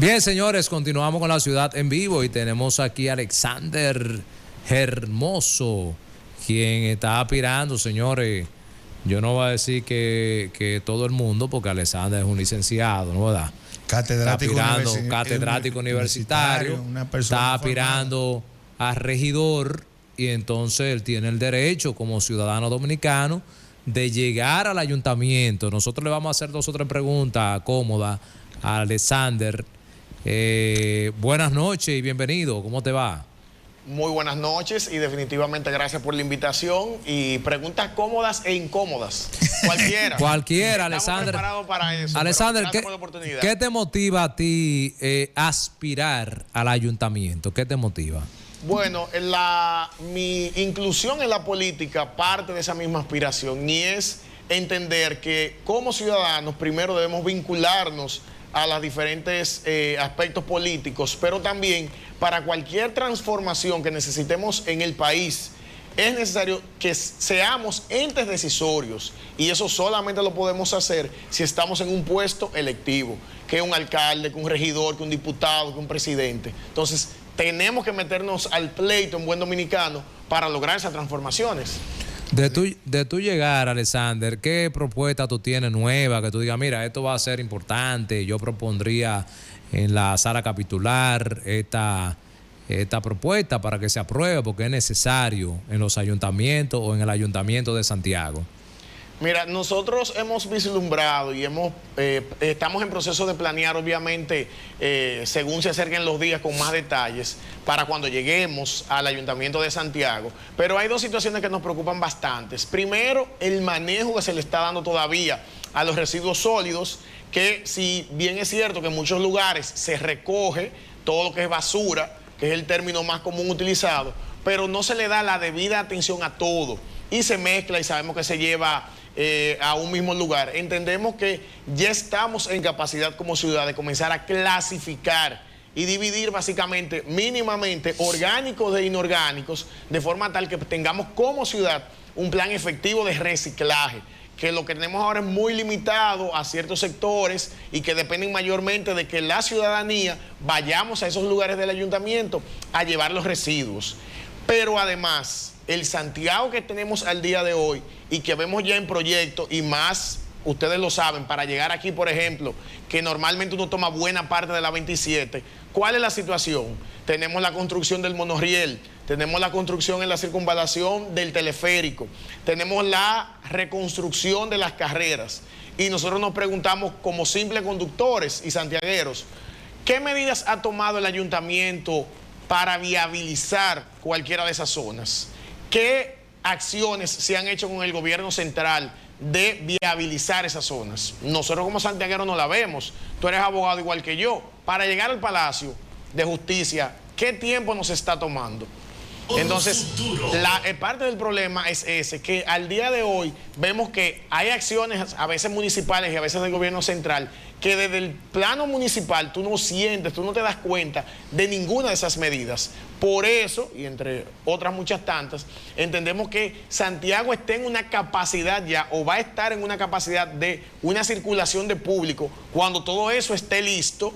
Bien, señores, continuamos con la ciudad en vivo y tenemos aquí a Alexander Hermoso, quien está aspirando, señores. Yo no voy a decir que todo el mundo, porque Alexander es un licenciado, ¿no verdad? Catedrático universitario, está aspirando a regidor y entonces él tiene el derecho como ciudadano dominicano de llegar al ayuntamiento. Nosotros le vamos a hacer 2 o 3 preguntas cómodas a Alexander. Buenas noches y bienvenido. ¿Cómo te va? Muy buenas noches y definitivamente gracias por la invitación y preguntas cómodas e incómodas. Cualquiera. Cualquiera, Alexander. Estamos preparados para eso. Alexander, ¿qué te motiva a ti aspirar al ayuntamiento? ¿Qué te motiva? Bueno, mi inclusión en la política parte de esa misma aspiración y es entender que como ciudadanos primero debemos vincularnos a los diferentes aspectos políticos, pero también para cualquier transformación que necesitemos en el país, es necesario que seamos entes decisorios y eso solamente lo podemos hacer si estamos en un puesto electivo, que un alcalde, que un regidor, que un diputado, que un presidente. Entonces, tenemos que meternos al pleito en buen dominicano para lograr esas transformaciones. De tu llegar, Alexander, ¿qué propuesta tú tienes nueva? Que tú digas, mira, esto va a ser importante. Yo propondría en la sala capitular esta propuesta para que se apruebe porque es necesario en los ayuntamientos o en el ayuntamiento de Santiago. Mira, nosotros hemos vislumbrado y estamos en proceso de planear, obviamente, según se acerquen los días con más detalles, para cuando lleguemos al Ayuntamiento de Santiago. Pero hay 2 situaciones que nos preocupan bastante. Primero, el manejo que se le está dando todavía a los residuos sólidos, que si bien es cierto que en muchos lugares se recoge todo lo que es basura, que es el término más común utilizado, pero no se le da la debida atención a todo y se mezcla y sabemos que se lleva a un mismo lugar. Entendemos que ya estamos en capacidad como ciudad de comenzar a clasificar y dividir básicamente, mínimamente, orgánicos de inorgánicos, de forma tal que tengamos como ciudad un plan efectivo de reciclaje, que lo que tenemos ahora es muy limitado a ciertos sectores y que dependen mayormente de que la ciudadanía vayamos a esos lugares del ayuntamiento a llevar los residuos. Pero además, el Santiago que tenemos al día de hoy y que vemos ya en proyecto y más, ustedes lo saben, para llegar aquí, por ejemplo, que normalmente uno toma buena parte de la 27, ¿cuál es la situación? Tenemos la construcción del monorriel, tenemos la construcción en la circunvalación del teleférico, tenemos la reconstrucción de las carreras y nosotros nos preguntamos como simples conductores y santiagueros, ¿qué medidas ha tomado el ayuntamiento para viabilizar cualquiera de esas zonas? ¿Qué acciones se han hecho con el gobierno central de viabilizar esas zonas? Nosotros como santiagueros no la vemos. Tú eres abogado igual que yo. Para llegar al Palacio de Justicia, ¿qué tiempo nos está tomando? Entonces, parte del problema es ese, que al día de hoy vemos que hay acciones a veces municipales y a veces del gobierno central que desde el plano municipal tú no sientes, tú no te das cuenta de ninguna de esas medidas. Por eso, y entre otras muchas tantas, entendemos que Santiago está en una capacidad ya, o va a estar en una capacidad de una circulación de público cuando todo eso esté listo.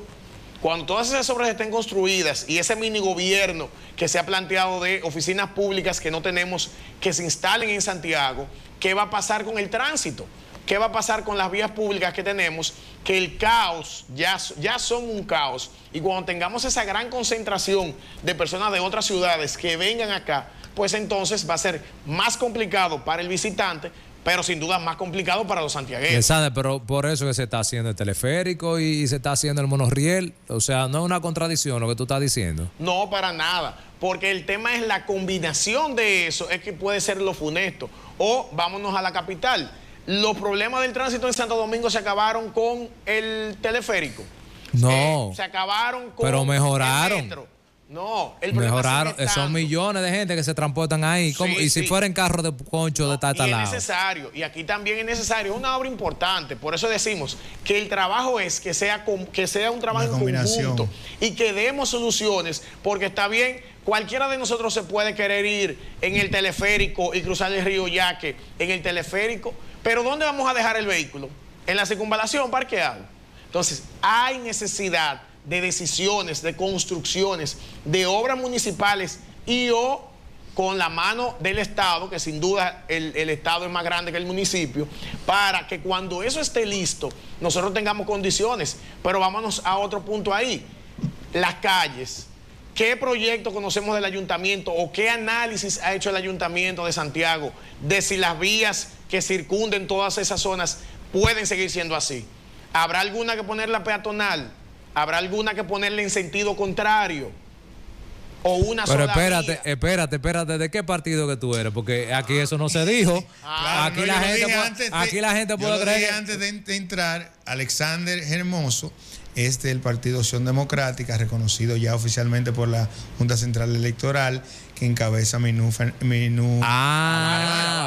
Cuando todas esas obras estén construidas y ese mini gobierno que se ha planteado de oficinas públicas que no tenemos, que se instalen en Santiago, ¿qué va a pasar con el tránsito? ¿Qué va a pasar con las vías públicas que tenemos? Que el caos, ya son un caos. Y cuando tengamos esa gran concentración de personas de otras ciudades que vengan acá, pues entonces va a ser más complicado para el visitante, pero sin duda más complicado para los santiagueros. Pero por eso que se está haciendo el teleférico y se está haciendo el monorriel. O sea, no es una contradicción lo que tú estás diciendo. No, para nada. Porque el tema es la combinación de eso, es que puede ser lo funesto. O vámonos a la capital. Los problemas del tránsito en Santo Domingo se acabaron con el teleférico. No. Se acabaron con pero mejoraron. El metro. No, el mejoraron. Son millones de gente que se transportan ahí. Sí, y si fuera en carro de concho de tal lado. Es necesario, y aquí también es necesario, es una obra importante. Por eso decimos que el trabajo es que sea un trabajo en conjunto y que demos soluciones, porque está bien, cualquiera de nosotros se puede querer ir en el teleférico y cruzar el río Yaque en el teleférico, pero ¿dónde vamos a dejar el vehículo? En la circunvalación parqueado. Entonces, hay necesidad de decisiones, de construcciones, de obras municipales y o con la mano del Estado, que sin duda el Estado es más grande que el municipio, para que cuando eso esté listo, nosotros tengamos condiciones. Pero vámonos a otro punto ahí. Las calles. ¿Qué proyecto conocemos del ayuntamiento o qué análisis ha hecho el ayuntamiento de Santiago de si las vías que circunden todas esas zonas pueden seguir siendo así? ¿Habrá alguna que ponerla peatonal? ¿Habrá alguna que ponerla en sentido contrario? ¿O una sola vía? Espérate, ¿de qué partido que tú eres? Porque aquí eso no se dijo. Aquí la gente puede creer. Antes de entrar, Alexander Hermoso es del Partido Opción Democrática, reconocido ya oficialmente por la Junta Central Electoral, que encabeza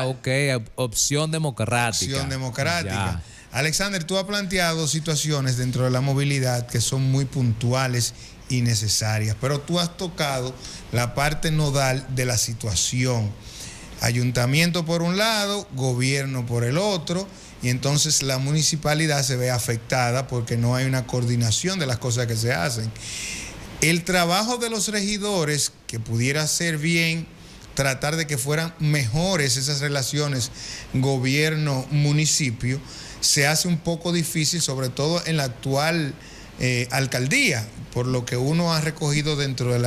ok, Opción Democrática. Opción Democrática. Ya. Alexander, tú has planteado situaciones dentro de la movilidad que son muy puntuales y necesarias, pero tú has tocado la parte nodal de la situación. Ayuntamiento por un lado, gobierno por el otro, y entonces la municipalidad se ve afectada porque no hay una coordinación de las cosas que se hacen. El trabajo de los regidores, que pudiera ser bien tratar de que fueran mejores esas relaciones gobierno-municipio, se hace un poco difícil, sobre todo en la actual alcaldía, por lo que uno ha recogido dentro de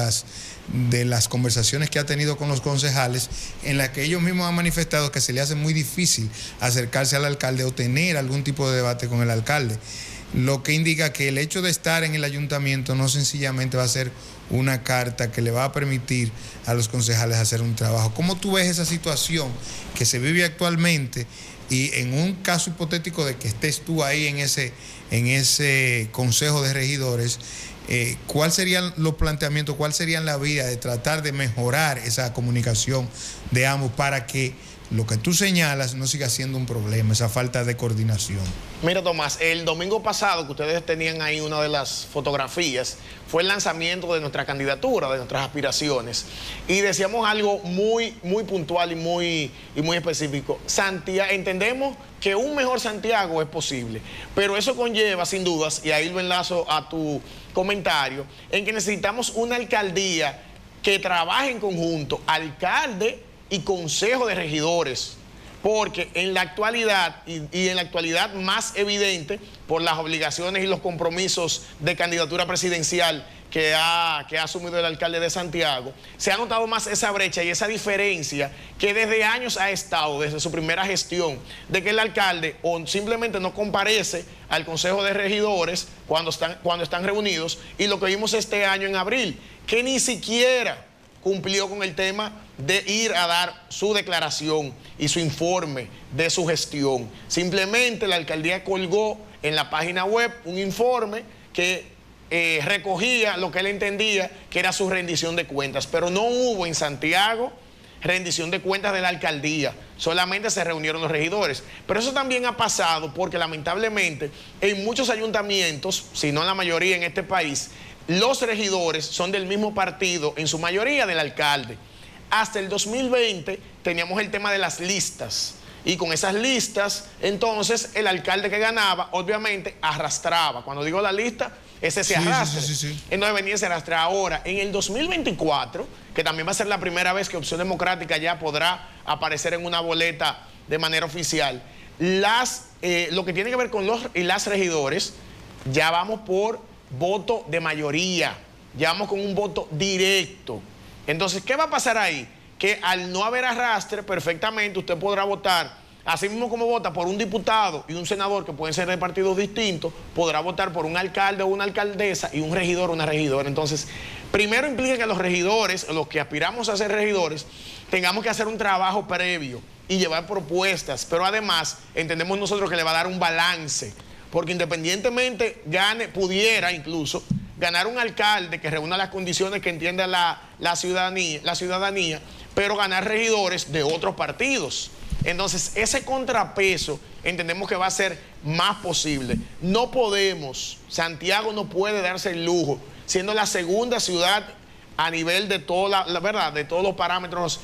las conversaciones que ha tenido con los concejales, en las que ellos mismos han manifestado que se le hace muy difícil acercarse al alcalde o tener algún tipo de debate con el alcalde, lo que indica que el hecho de estar en el ayuntamiento no sencillamente va a ser una carta que le va a permitir a los concejales hacer un trabajo. ¿Cómo tú ves esa situación que se vive actualmente? Y en un caso hipotético de que estés tú ahí en ese consejo de regidores, ¿cuáles serían los planteamientos, cuál serían la vía de tratar de mejorar esa comunicación de ambos para que lo que tú señalas no siga siendo un problema, esa falta de coordinación? Mira, Tomás, el domingo pasado que ustedes tenían ahí una de las fotografías, fue el lanzamiento de nuestra candidatura, de nuestras aspiraciones, y decíamos algo muy puntual y muy específico. Santiago, entendemos que un mejor Santiago es posible, pero eso conlleva sin dudas, y ahí lo enlazo a tu comentario, en que necesitamos una alcaldía que trabaje en conjunto, alcalde y consejo de regidores, porque en la actualidad, y en la actualidad más evidente por las obligaciones y los compromisos de candidatura presidencial que ha asumido el alcalde de Santiago, se ha notado más esa brecha y esa diferencia que desde años ha estado, desde su primera gestión, de que el alcalde o simplemente no comparece al consejo de regidores cuando están reunidos, y lo que vimos este año en abril, que ni siquiera cumplió con el tema de ir a dar su declaración y su informe de su gestión. Simplemente la alcaldía colgó en la página web un informe que recogía lo que él entendía que era su rendición de cuentas, pero no hubo en Santiago rendición de cuentas de la alcaldía, solamente se reunieron los regidores. Pero eso también ha pasado porque lamentablemente en muchos ayuntamientos, si no en la mayoría en este país, los regidores son del mismo partido, en su mayoría del alcalde. Hasta el 2020 teníamos el tema de las listas, y con esas listas, entonces el alcalde que ganaba, obviamente, arrastraba. Cuando digo la lista, ese se arrastra. Sí. Entonces venía ese arrastre. Ahora, en el 2024, que también va a ser la primera vez que Opción Democrática ya podrá aparecer en una boleta de manera oficial, lo que tiene que ver con los y las regidores, ya vamos por voto de mayoría, ya vamos con un voto directo. Entonces, ¿qué va a pasar ahí? Que al no haber arrastre, perfectamente usted podrá votar, así mismo como vota por un diputado y un senador que pueden ser de partidos distintos, podrá votar por un alcalde o una alcaldesa y un regidor o una regidora. Entonces, primero implica que los regidores, los que aspiramos a ser regidores, tengamos que hacer un trabajo previo y llevar propuestas, pero además entendemos nosotros que le va a dar un balance, porque independientemente pudiera incluso ganar un alcalde que reúna las condiciones que entienda la ciudadanía, pero ganar regidores de otros partidos. Entonces, ese contrapeso entendemos que va a ser más posible. No podemos, Santiago no puede darse el lujo, siendo la segunda ciudad a nivel de toda la verdad, de todos los parámetros,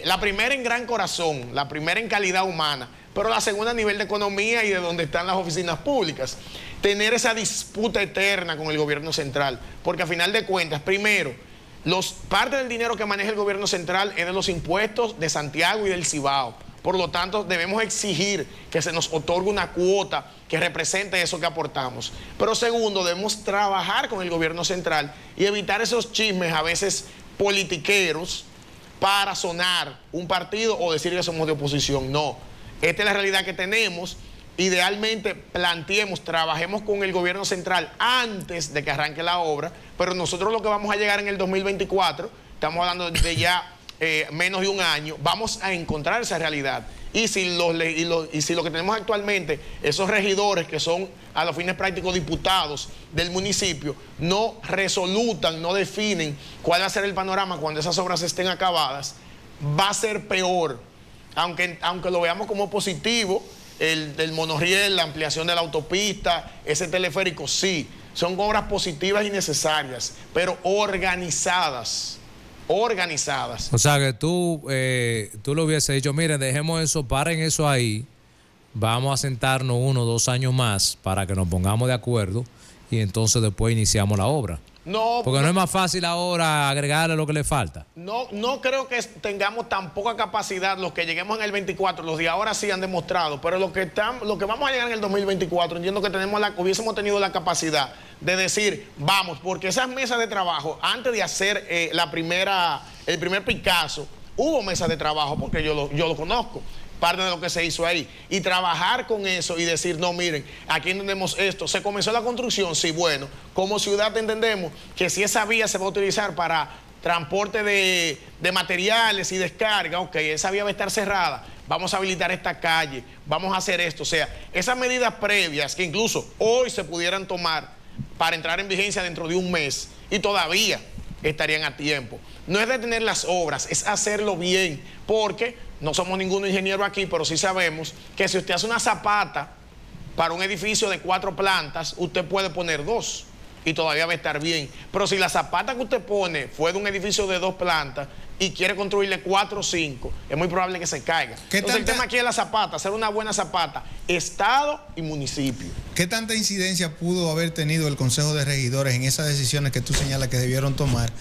la primera en gran corazón, la primera en calidad humana, pero la segunda a nivel de economía y de donde están las oficinas públicas. tener esa disputa eterna con el gobierno central, porque a final de cuentas, primero, parte del dinero que maneja el gobierno central es de los impuestos de Santiago y del Cibao. Por lo tanto, debemos exigir que se nos otorgue una cuota que represente eso que aportamos. Pero segundo, debemos trabajar con el gobierno central y evitar esos chismes a veces politiqueros para sonar un partido o decir que somos de oposición. No, esta es la realidad que tenemos. Idealmente planteemos, trabajemos con el gobierno central antes de que arranque la obra, pero nosotros lo que vamos a llegar en el 2024, estamos hablando de ya menos de un año, vamos a encontrar esa realidad. Y si lo que tenemos actualmente, esos regidores que son a los fines prácticos diputados del municipio, no resolutan, no definen cuál va a ser el panorama cuando esas obras estén acabadas, va a ser peor. Aunque lo veamos como positivo, el monorriel, la ampliación de la autopista, ese teleférico, sí, son obras positivas y necesarias, pero organizadas. O sea que tú lo hubieses dicho, miren, dejemos eso, paren eso ahí, vamos a sentarnos 1 o 2 años más para que nos pongamos de acuerdo y entonces después iniciamos la obra. No, porque no es más fácil ahora agregarle lo que le falta. No creo que tengamos tan poca capacidad los que lleguemos en el 24, los de ahora sí han demostrado, pero lo que vamos a llegar en el 2024, entiendo que hubiésemos tenido la capacidad de decir, vamos, porque esas mesas de trabajo, antes de hacer el primer Picasso, hubo mesas de trabajo, porque yo lo conozco, parte de lo que se hizo ahí, y trabajar con eso y decir, no, miren, aquí entendemos esto, se comenzó la construcción, sí, bueno, como ciudad entendemos que si esa vía se va a utilizar para transporte de materiales y descarga, ok, esa vía va a estar cerrada, vamos a habilitar esta calle, vamos a hacer esto, o sea, esas medidas previas que incluso hoy se pudieran tomar para entrar en vigencia dentro de un mes y todavía estarían a tiempo. No es detener las obras, es hacerlo bien, porque no somos ningún ingeniero aquí, pero sí sabemos que si usted hace una zapata para un edificio de 4 plantas, usted puede poner 2 y todavía va a estar bien. Pero si la zapata que usted pone fue de un edificio de 2 plantas y quiere construirle 4 o 5, es muy probable que se caiga. Entonces el tema aquí es la zapata, hacer una buena zapata, Estado y municipio. ¿Qué tanta incidencia pudo haber tenido el Consejo de Regidores en esas decisiones que tú señalas que debieron tomar?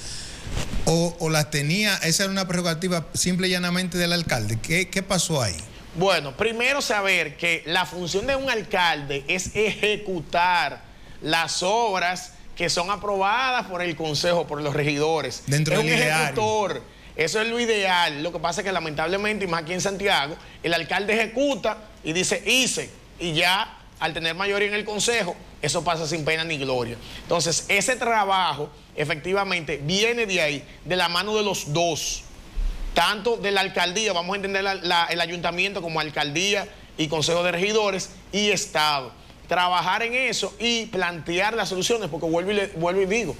¿O las tenía, esa era una prerrogativa simple y llanamente del alcalde? ¿Qué pasó ahí? Bueno, primero saber que la función de un alcalde es ejecutar las obras que son aprobadas por el Consejo, por los regidores. Dentro del ideario. Ejecutor. Eso es lo ideal. Lo que pasa es que lamentablemente, y más aquí en Santiago, el alcalde ejecuta y dice, hice, y ya al tener mayoría en el Consejo, eso pasa sin pena ni gloria. Entonces, ese trabajo efectivamente viene de ahí, de la mano de los dos, tanto de la alcaldía, vamos a entender el ayuntamiento como alcaldía y Consejo de Regidores y Estado. Trabajar en eso y plantear las soluciones, porque vuelvo y digo,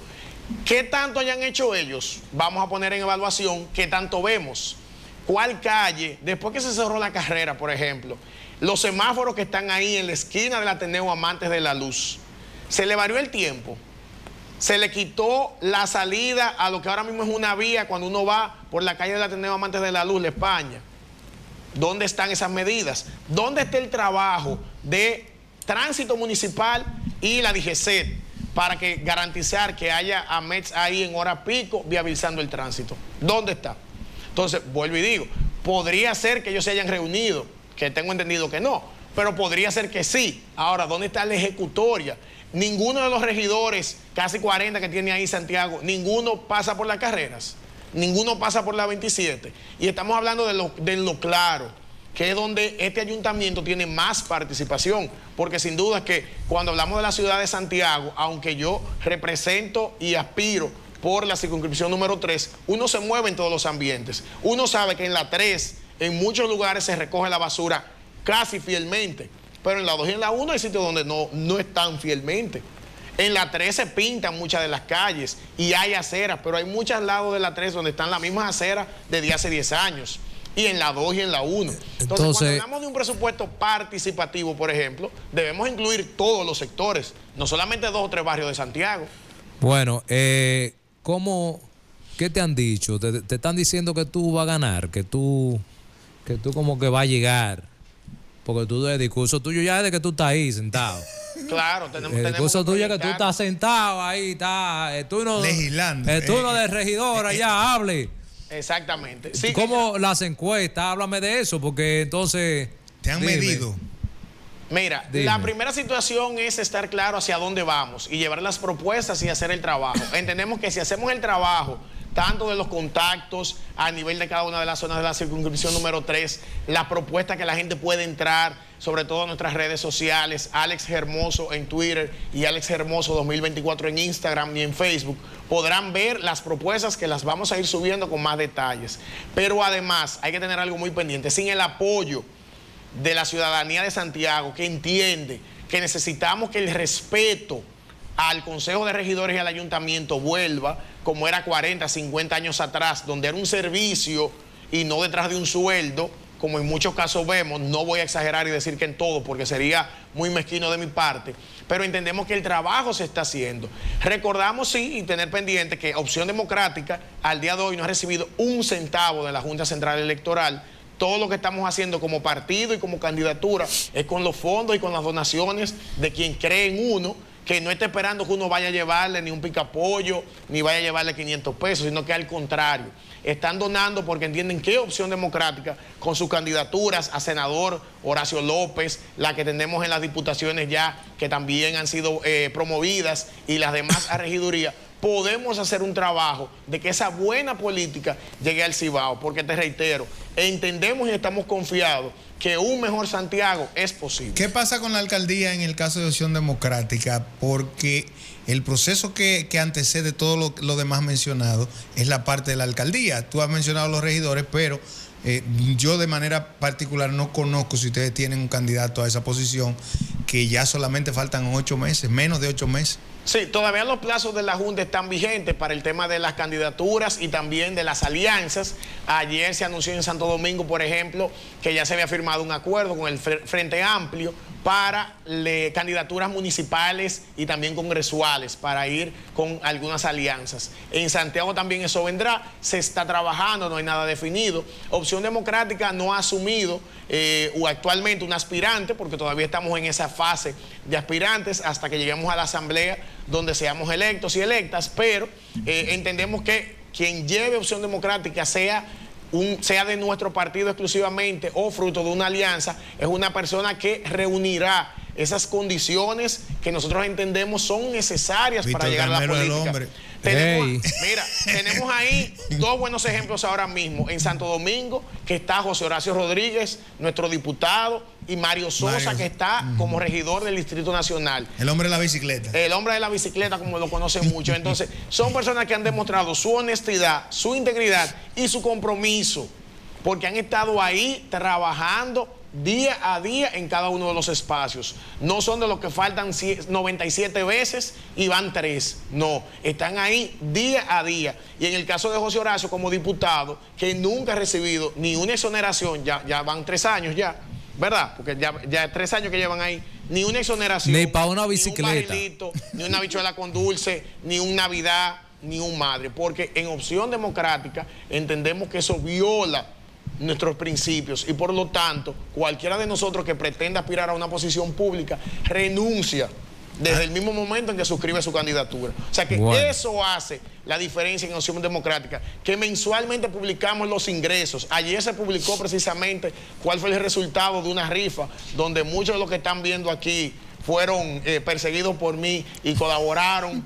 ¿qué tanto hayan hecho ellos? Vamos a poner en evaluación qué tanto vemos. ¿Cuál calle? Después que se cerró la carrera, por ejemplo, los semáforos que están ahí en la esquina del Ateneo Amantes de la Luz, se le varió el tiempo, se le quitó la salida a lo que ahora mismo es una vía cuando uno va por la calle del Ateneo Amantes de la Luz, la España. ¿Dónde están esas medidas? ¿Dónde está el trabajo de tránsito municipal y la DGCET para garantizar que haya AMETS ahí en hora pico viabilizando el tránsito? ¿Dónde está? Entonces, vuelvo y digo, podría ser que ellos se hayan reunido, que tengo entendido que no, pero podría ser que sí. Ahora, ¿dónde está la ejecutoria? Ninguno de los regidores, casi 40 que tiene ahí Santiago, ninguno pasa por las carreras, ninguno pasa por la 27. Y estamos hablando de lo claro, que es donde este ayuntamiento tiene más participación, porque sin duda es que cuando hablamos de la ciudad de Santiago, aunque yo represento y aspiro por la circunscripción número 3, uno se mueve en todos los ambientes. Uno sabe que en la 3, en muchos lugares se recoge la basura casi fielmente, pero en la 2 y en la 1 hay sitios donde no están fielmente. En la 3 se pintan muchas de las calles y hay aceras, pero hay muchos lados de la 3 donde están las mismas aceras desde hace 10 años. Y en la 2 y en la 1. Entonces, cuando hablamos de un presupuesto participativo, por ejemplo, debemos incluir todos los sectores, no solamente 2 o 3 barrios de Santiago. Bueno, ¿qué te han dicho? ¿Te están diciendo que tú vas a ganar? Que tú como que vas a llegar? Porque tú, el discurso tuyo ya es de que tú estás ahí sentado. Claro, tenemos cosa tuya que tú estás sentado ahí, estás turno, legislando. El turno de regidora, ya hable. Exactamente. Sí, ¿Cómo las encuestas? Háblame de eso, porque entonces... ¿Te han medido? Mira, la primera situación es estar claro hacia dónde vamos y llevar las propuestas y hacer el trabajo. Entendemos que si hacemos el trabajo, tanto de los contactos a nivel de cada una de las zonas de la circunscripción número 3, la propuesta que la gente puede entrar, sobre todo en nuestras redes sociales, Alex Hermoso en Twitter y Alex Hermoso 2024 en Instagram y en Facebook, podrán ver las propuestas que las vamos a ir subiendo con más detalles. Pero además hay que tener algo muy pendiente, sin el apoyo de la ciudadanía de Santiago, que entiende que necesitamos que el respeto al Consejo de Regidores y al Ayuntamiento vuelva como era 40, 50 años atrás, donde era un servicio y no detrás de un sueldo, como en muchos casos vemos. No voy a exagerar y decir que en todo, porque sería muy mezquino de mi parte, pero entendemos que el trabajo se está haciendo. Recordamos, sí, y tener pendiente que Opción Democrática al día de hoy no ha recibido un centavo de la Junta Central Electoral. Todo lo que estamos haciendo como partido y como candidatura es con los fondos y con las donaciones de quien cree en uno, que no está esperando que uno vaya a llevarle ni un picapollo, ni vaya a llevarle 500 pesos, sino que al contrario, están donando porque entienden que Opción Democrática, con sus candidaturas a senador Horacio López, la que tenemos en las diputaciones ya, que también han sido promovidas, y las demás a regiduría, podemos hacer un trabajo de que esa buena política llegue al Cibao, porque te reitero, entendemos y estamos confiados que un mejor Santiago es posible. ¿Qué pasa con la alcaldía en el caso de Opción Democrática? Porque el proceso que antecede todo lo demás mencionado es la parte de la alcaldía. Tú has mencionado los regidores, pero yo de manera particular no conozco si ustedes tienen un candidato a esa posición, que ya solamente faltan 8 meses, menos de 8 meses. Sí, todavía los plazos de la Junta están vigentes para el tema de las candidaturas y también de las alianzas. Ayer se anunció en Santo Domingo, por ejemplo, que ya se había firmado un acuerdo con el Frente Amplio para candidaturas municipales y también congresuales, para ir con algunas alianzas. En Santiago también eso vendrá, se está trabajando, no hay nada definido. Opción Democrática no ha asumido o actualmente un aspirante, porque todavía estamos en esa fase de aspirantes hasta que lleguemos a la asamblea donde seamos electos y electas, pero entendemos que quien lleve Opción Democrática sea de nuestro partido exclusivamente o fruto de una alianza, es una persona que reunirá esas condiciones que nosotros entendemos son necesarias para llegar a la política. Tenemos ahí 2 buenos ejemplos ahora mismo. En Santo Domingo, que está José Horacio Rodríguez, nuestro diputado, y Mario Sosa, que está como regidor del Distrito Nacional. El hombre de la bicicleta. El hombre de la bicicleta, como lo conocen mucho. Entonces, son personas que han demostrado su honestidad, su integridad y su compromiso, porque han estado ahí trabajando día a día en cada uno de los espacios. No son de los que faltan 97 veces y van 3. No, están ahí día a día. Y en el caso de José Horacio, como diputado, que nunca ha recibido ni una exoneración, ya van 3 años ya, ¿verdad? Porque ya 3 años que llevan ahí, ni una exoneración, ni para una bicicleta, ni un barrilito, ni una habichuela con dulce, ni un Navidad, ni un madre. Porque en Opción Democrática entendemos que eso viola nuestros principios y por lo tanto cualquiera de nosotros que pretenda aspirar a una posición pública renuncia desde el mismo momento en que suscribe su candidatura. O sea que eso hace la diferencia en Opción Democrática, que mensualmente publicamos los ingresos. Ayer se publicó precisamente cuál fue el resultado de una rifa donde muchos de los que están viendo aquí fueron perseguidos por mí y colaboraron,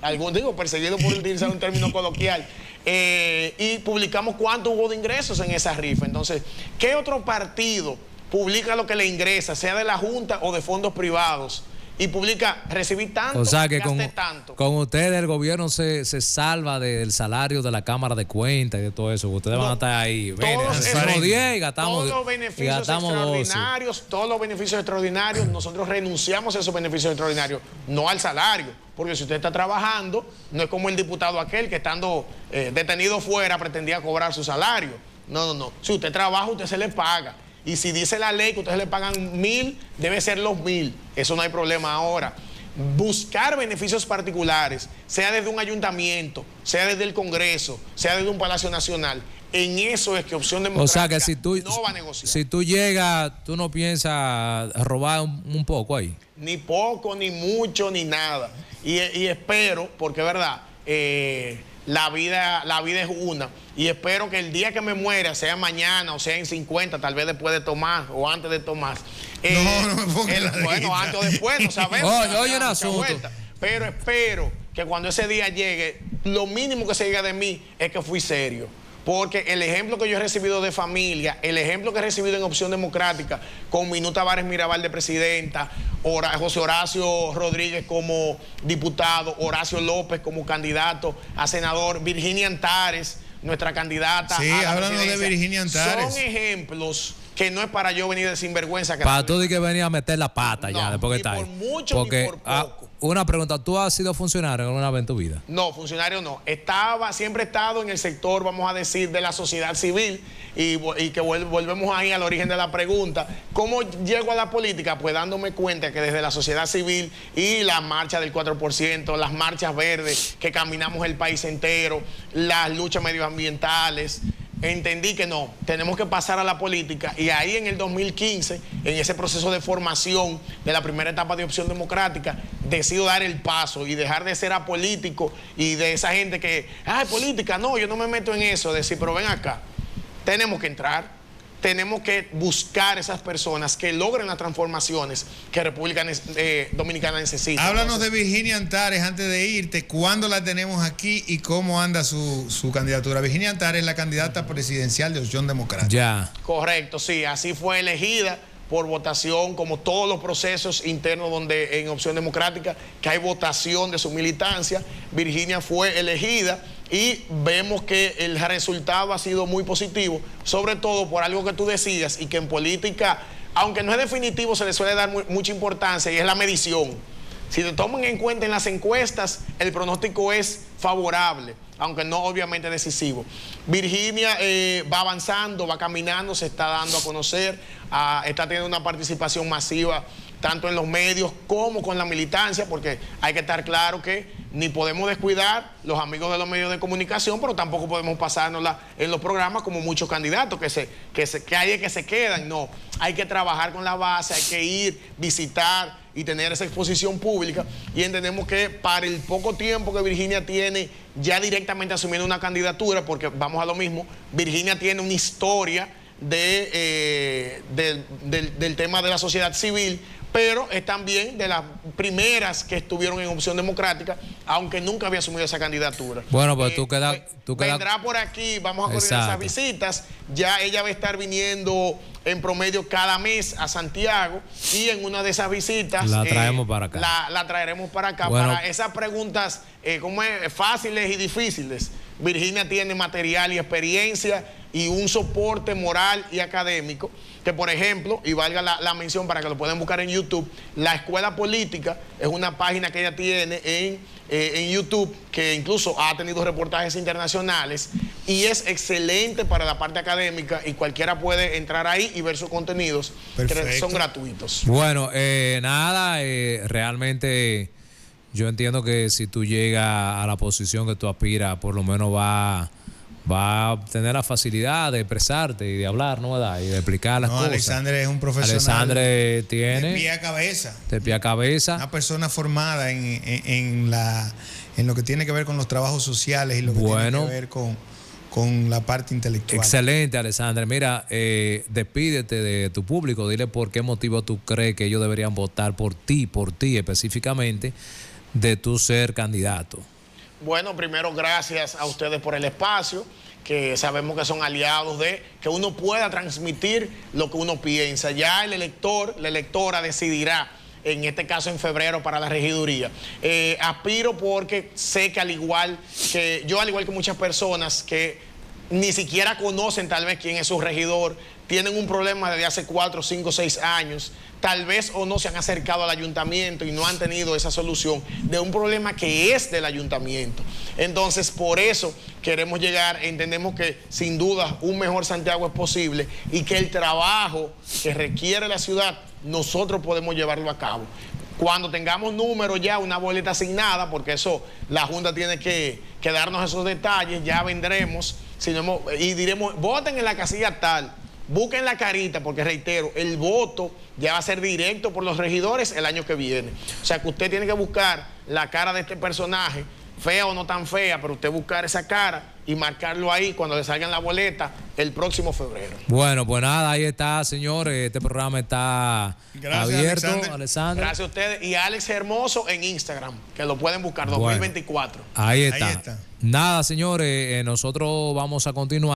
perseguidos por utilizar un término coloquial, y publicamos cuánto hubo de ingresos en esa rifa. Entonces, ¿qué otro partido publica lo que le ingresa, sea de la Junta o de fondos privados? Y publica, recibí tanto, o sea que tanto. Con ustedes el gobierno se salva del salario de la Cámara de Cuentas y de todo eso. Ustedes van a estar ahí. Todos 10 y gastamos. Todos los beneficios extraordinarios, 12. Todos los beneficios extraordinarios, nosotros renunciamos a esos beneficios extraordinarios, no al salario. Porque si usted está trabajando, no es como el diputado aquel que estando detenido fuera pretendía cobrar su salario. No. Si usted trabaja, usted se le paga. Y si dice la ley que ustedes le pagan 1.000, debe ser los 1.000. Eso no hay problema ahora. Buscar beneficios particulares, sea desde un ayuntamiento, sea desde el Congreso, sea desde un Palacio Nacional, En eso es que Opción Democrática o sea que si tú, no va a negociar. Si tú llegas, tú no piensas robar un poco ahí. Ni poco, ni mucho, ni nada. Y espero, porque es verdad, la vida es una. Y espero que el día que me muera, sea mañana o sea en 50, tal vez después de Tomás o antes de Tomás. No me pongas bueno, antes o después, no sabemos. Oye, un asunto. Pero espero que cuando ese día llegue, lo mínimo que se diga de mí es que fui serio. Porque el ejemplo que yo he recibido de familia, el ejemplo que he recibido en Opción Democrática, con Minuta Tavares Mirabal de presidenta, José Horacio Rodríguez como diputado, Horacio López como candidato a senador, Virginia Antares, nuestra candidata. Sí, háblanos de Virginia Antares. Son ejemplos que no es para yo venir de sinvergüenza. Para tú de que venía a meter la pata ya, después que está ahí. Ni por mucho ni por poco. Una pregunta, ¿tú has sido funcionario alguna vez en tu vida? No, funcionario no. Siempre he estado en el sector, vamos a decir, de la sociedad civil y que volvemos ahí al origen de la pregunta. ¿Cómo llego a la política? Pues dándome cuenta que desde la sociedad civil y la marcha del 4%, las marchas verdes, que caminamos el país entero, las luchas medioambientales, entendí que no, tenemos que pasar a la política y ahí en el 2015, en ese proceso de formación de la primera etapa de Opción Democrática, decido dar el paso y dejar de ser apolítico y de esa gente que, política, no, yo no me meto en eso, decir, pero ven acá, tenemos que entrar, tenemos que buscar esas personas que logren las transformaciones que República Dominicana necesita. Háblanos de Virginia Antares antes de irte. ¿Cuándo la tenemos aquí y cómo anda su candidatura? Virginia Antares es la candidata presidencial de Opción Democrática. Ya. Correcto, sí. Así fue elegida por votación, como todos los procesos internos donde en Opción Democrática, que hay votación de su militancia. Virginia fue elegida. Y vemos que el resultado ha sido muy positivo, sobre todo por algo que tú decías y que en política, aunque no es definitivo, se le suele dar mucha importancia y es la medición. Si te toman en cuenta en las encuestas, el pronóstico es favorable, aunque no obviamente decisivo. Virginia va avanzando, va caminando, se está dando a conocer, está teniendo una participación masiva tanto en los medios como con la militancia, porque hay que estar claro que ni podemos descuidar los amigos de los medios de comunicación, pero tampoco podemos pasárnosla en los programas como muchos candidatos que se quedan. No, hay que trabajar con la base, hay que ir, visitar y tener esa exposición pública, y entendemos que para el poco tiempo que Virginia tiene ya directamente asumiendo una candidatura, porque vamos a lo mismo, Virginia tiene una historia del tema de la sociedad civil, pero es también de las primeras que estuvieron en Opción Democrática, aunque nunca había asumido esa candidatura. Bueno, pues tú quedas... Vendrá por aquí, vamos a coordinar esas visitas. Ya ella va a estar viniendo en promedio cada mes a Santiago, y en una de esas visitas... La traemos para acá. La traeremos para acá, bueno, para esas preguntas fáciles y difíciles. Virginia tiene material y experiencia y un soporte moral y académico, que por ejemplo, y valga la mención para que lo puedan buscar en YouTube, La Escuela Política es una página que ella tiene en YouTube, que incluso ha tenido reportajes internacionales y es excelente para la parte académica, y cualquiera puede entrar ahí y ver sus contenidos. Perfecto. Que son gratuitos. Bueno, realmente yo entiendo que si tú llegas a la posición que tú aspiras, por lo menos va a tener la facilidad de expresarte y de hablar, ¿no? Y de explicar las cosas. Alexandre es un profesional. Alexandre tiene... De pie a cabeza. De pie a cabeza. Una persona formada en lo que tiene que ver con los trabajos sociales y lo que tiene que ver con la parte intelectual. Excelente, Alexandre. Mira, despídete de tu público. Dile por qué motivo tú crees que ellos deberían votar por ti específicamente, de tu ser candidato. Bueno, primero gracias a ustedes por el espacio, que sabemos que son aliados de que uno pueda transmitir lo que uno piensa. Ya el elector, la electora decidirá, en este caso en febrero para la regiduría. Aspiro porque sé que al igual que muchas personas que ni siquiera conocen tal vez quién es su regidor, tienen un problema desde hace 4, 5, 6 años, tal vez o no se han acercado al ayuntamiento y no han tenido esa solución de un problema que es del ayuntamiento. Entonces, por eso queremos llegar, entendemos que sin duda un mejor Santiago es posible y que el trabajo que requiere la ciudad, nosotros podemos llevarlo a cabo. Cuando tengamos números ya, una boleta asignada, porque eso la Junta tiene que darnos esos detalles, ya vendremos. y diremos, voten en la casilla tal, busquen la carita, porque reitero, el voto ya va a ser directo por los regidores el año que viene. O sea que usted tiene que buscar la cara de este personaje, fea o no tan fea, pero usted buscar esa cara y marcarlo ahí cuando le salgan la boleta el próximo febrero. Bueno, pues nada, ahí está, señores. Este programa está abierto, Alexander. Gracias a ustedes. Y Alex Hermoso en Instagram, que lo pueden buscar, 2024. Ahí está. Nada, señores, nosotros vamos a continuar.